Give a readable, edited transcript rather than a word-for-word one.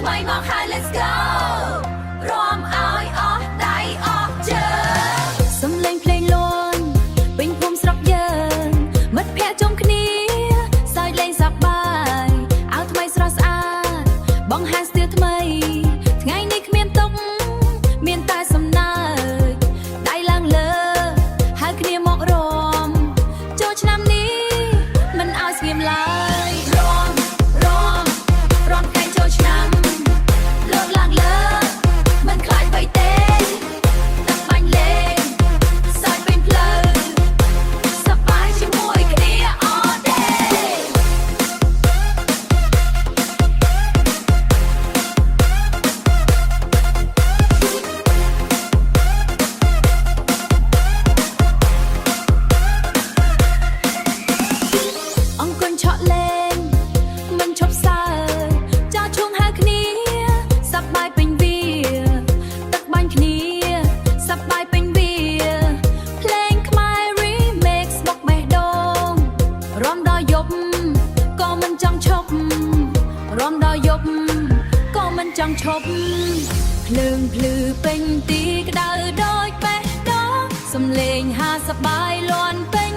ថ្មីមកហើយ let's go រាំឲ្យអស់ដៃអស់ជើងសំឡេងភ្លេងលន់ពេញភូមិស្រុកយើងមិត្តភ័ក្តិជុំគ្នាសើចលេងសប្បាយអោថ្មីស្រស់ស្អាតបង្ហាញស្ទាថ្មីថ្ងៃនេះគ្មានទុកមានតែសំណើចដៃឡើងលើហៅគ្នាមករំចូលឆ្នាំនេះមិនឲ្យស្ងៀមឡើយរំថ្ងៃចូលឆ្នាំលើកឡើងលើមិនខ្លាចបីទេទឹកបាញ់លេងសើចពេញផ្លូវសប្បាយជាមួយគ្នា all day អង្គុយឆក់លេងមិនឈប់សើចាឈុំហៅគ្នាសប្បាយពេញវាទឹកបាញ់គ្នាសប្បាយពេញវាភ្លេងខ្មែរ remix មកបេះដូងរំដល់យប់ក៏មិនចង់ឈប់រំដល់យប់ក៏មិនចង់ឈប់ភ្លើងភ្លឺពេញទីក្តៅដូចបេះដូងសំឡេងហាសប្បាយលាន់ពេញ